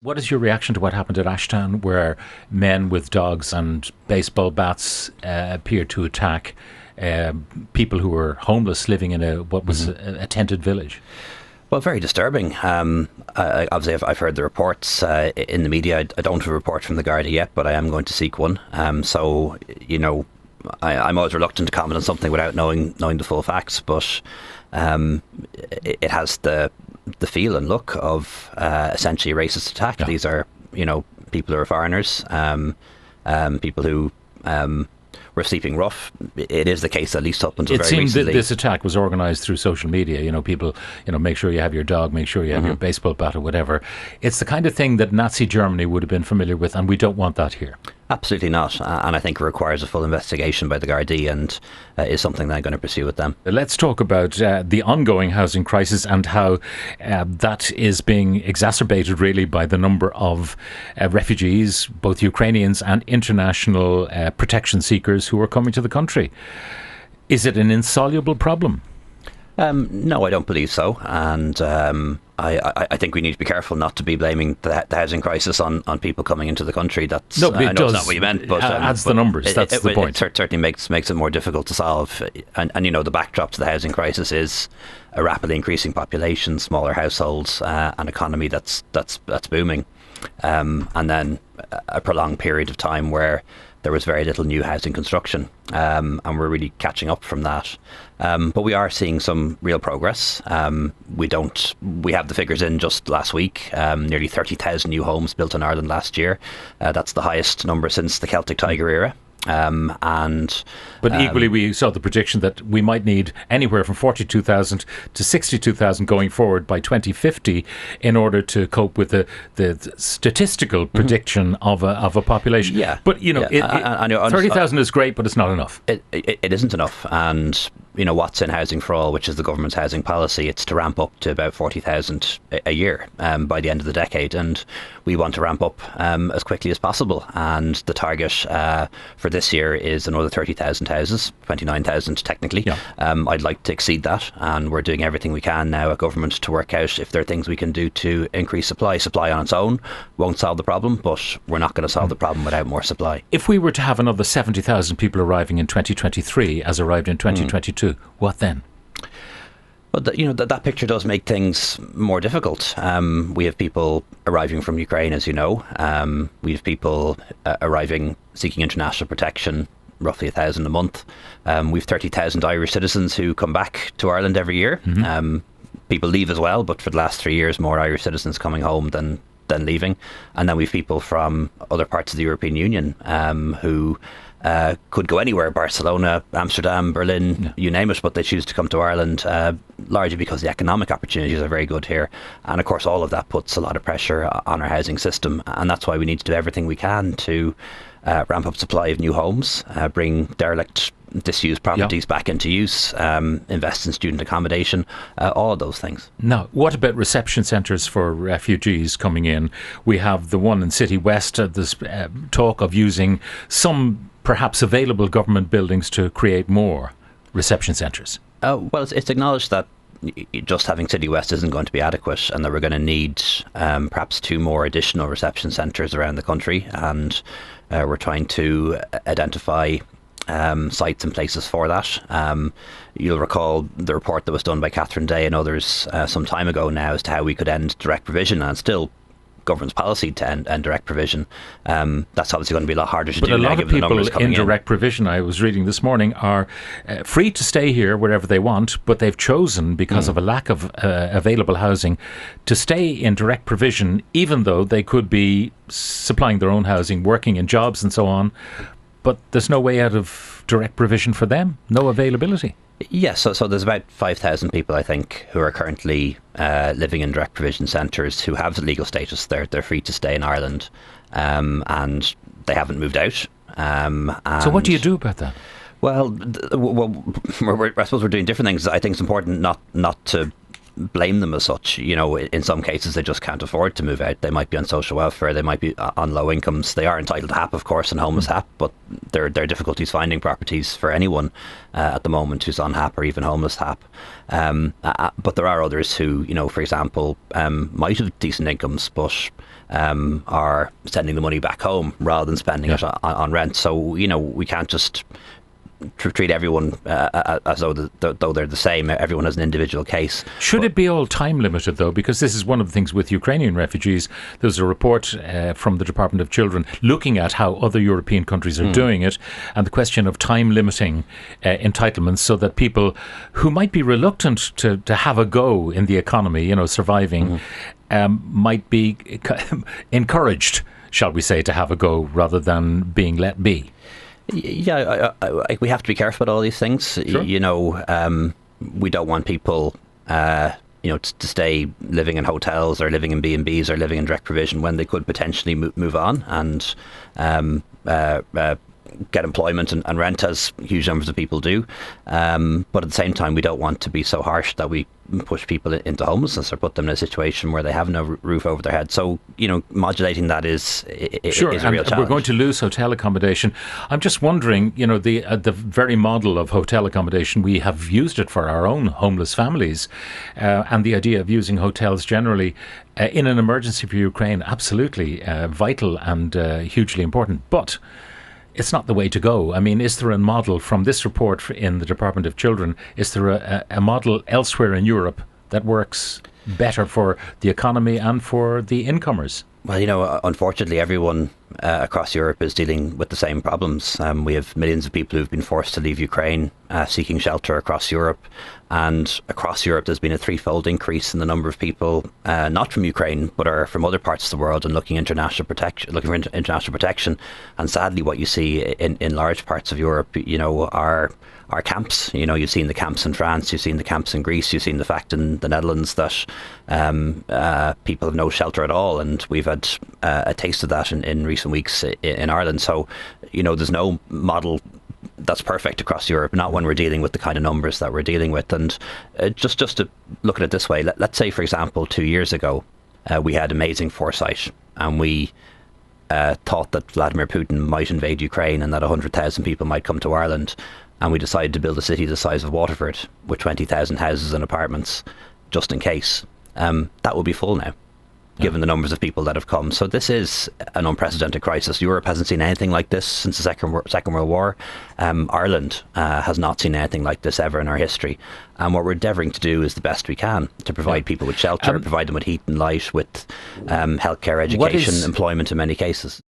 What is your reaction to what happened at Ashtown, where men with dogs and baseball bats appeared to attack people who were homeless living in what was a tented village? Well, very disturbing. Obviously, I've heard the reports in the media. I don't have a report from the Gardaí yet, but I am going to seek one. So, I'm always reluctant to comment on something without knowing the full facts. But it has the feel and look of essentially a racist attack. Yeah. These are, people who are foreigners, people who were sleeping rough. It is the case, at least up until very recently. It seems that this attack was organised through social media. People, make sure you have your dog, make sure you have your baseball bat or whatever. It's the kind of thing that Nazi Germany would have been familiar with, and we don't want that here. Absolutely not. And I think it requires a full investigation by the Gardaí, and is something that I'm going to pursue with them. Let's talk about the ongoing housing crisis and how that is being exacerbated really by the number of refugees, both Ukrainians and international protection seekers who are coming to the country. Is it an insoluble problem? No, I don't believe so. And I think we need to be careful not to be blaming the housing crisis on people coming into the country. That's no, but I know it's not what you meant, but adds the numbers. That's the point. It certainly makes it more difficult to solve. And the backdrop to the housing crisis is a rapidly increasing population, smaller households, an economy that's booming, and then a prolonged period of time where there was very little new housing construction, and we're really catching up from that. But we are seeing some real progress. We have the figures in just last week. Nearly 30,000 new homes built in Ireland last year. That's the highest number since the Celtic Tiger era. But equally, we saw the prediction that we might need anywhere from 42,000 to 62,000 going forward by 2050 in order to cope with the statistical prediction of a population. Yeah, but 30,000 is great, but it's not enough. It isn't enough, and what's in Housing for All, which is the government's housing policy, it's to ramp up to about 40,000 a year by the end of the decade, and we want to ramp up as quickly as possible. And the target for this year is another 30,000 houses, 29,000 technically. Yeah. I'd like to exceed that, and we're doing everything we can now at government to work out if there are things we can do to increase supply. Supply on its own won't solve the problem, but we're not going to solve the problem without more supply. If we were to have another 70,000 people arriving in 2023 as arrived in 2022, what then? Well, that picture does make things more difficult. We have people arriving from Ukraine, as you know. We have people arriving seeking international protection, roughly 1,000 a month. We have 30,000 Irish citizens who come back to Ireland every year. People leave as well, but for the last 3 years, more Irish citizens coming home than leaving. And then we have people from other parts of the European Union who could go anywhere, Barcelona, Amsterdam, Berlin, you name it, but they choose to come to Ireland largely because the economic opportunities are very good here. And of course, all of that puts a lot of pressure on our housing system. And that's why we need to do everything we can to ramp up supply of new homes, bring derelict, disused properties back into use, invest in student accommodation, all of those things. Now, what about reception centres for refugees coming in? We have the one in City West. There's talk of using some perhaps available government buildings to create more reception centres. Well, it's acknowledged that just having City West isn't going to be adequate, and that we're going to need perhaps 2 more additional reception centres around the country, and we're trying to identify sites and places for that. You'll recall the report that was done by Catherine Day and others some time ago now as to how we could end direct provision, and still government's policy to end direct provision. That's obviously going to be a lot harder to do. But a lot of people in direct provision, I was reading this morning, are free to stay here wherever they want, but they've chosen, because of a lack of available housing, to stay in direct provision, even though they could be supplying their own housing, working in jobs and so on. But there's no way out of direct provision for them, no availability. Yes, so there's about 5,000 people, I think, who are currently living in direct provision centres who have the legal status. They're free to stay in Ireland, and they haven't moved out. So what do you do about that? Well, I suppose we're doing different things. I think it's important not to blame them as such. In some cases they just can't afford to move out. They might be on social welfare, they might be on low incomes. They are entitled to HAP, of course, and homeless HAP, but there are difficulties finding properties for anyone at the moment who's on HAP or even homeless HAP. But there are others who, for example, might have decent incomes, but are sending the money back home rather than spending it on rent. So, we can't just treat everyone as though they're the same. Everyone has an individual case. Should it be all time limited, though? Because this is one of the things with Ukrainian refugees. There's a report from the Department of Children looking at how other European countries are doing it, and the question of time limiting entitlements so that people who might be reluctant to have a go in the economy, surviving, might be encouraged, shall we say, to have a go rather than being let be. Yeah, we have to be careful about all these things. Sure. We don't want people, to stay living in hotels or living in B&Bs or living in direct provision when they could potentially move on and get employment and rent, as huge numbers of people do. But at the same time, we don't want to be so harsh that we push people into homelessness or put them in a situation where they have no roof over their head. So, modulating that is a real challenge. We're going to lose hotel accommodation. I'm just wondering, the very model of hotel accommodation, we have used it for our own homeless families, and the idea of using hotels generally in an emergency for Ukraine, absolutely vital and hugely important. But it's not the way to go. I mean, is there a model from this report in the Department of Children? Is there a model elsewhere in Europe that works better for the economy and for the incomers? Well, unfortunately, everyone across Europe is dealing with the same problems. We have millions of people who've been forced to leave Ukraine, seeking shelter across Europe. And across Europe, there's been a threefold increase in the number of people, not from Ukraine, but are from other parts of the world and looking for international protection. And sadly, what you see in large parts of Europe, are camps. You've seen the camps in France, you've seen the camps in Greece, you've seen the fact in the Netherlands that people have no shelter at all, and we've had a taste of that in recent weeks in Ireland. So, there's no model that's perfect across Europe, not when we're dealing with the kind of numbers that we're dealing with. And just to look at it this way, let's say, for example, 2 years ago, we had amazing foresight, and we thought that Vladimir Putin might invade Ukraine and that 100,000 people might come to Ireland. And we decided to build a city the size of Waterford with 20,000 houses and apartments, just in case. That will be full now, given the numbers of people that have come. So this is an unprecedented crisis. Europe hasn't seen anything like this since the Second World War. Ireland has not seen anything like this ever in our history. And what we're endeavouring to do is the best we can to provide people with shelter, provide them with heat and light, with healthcare, education, employment in many cases.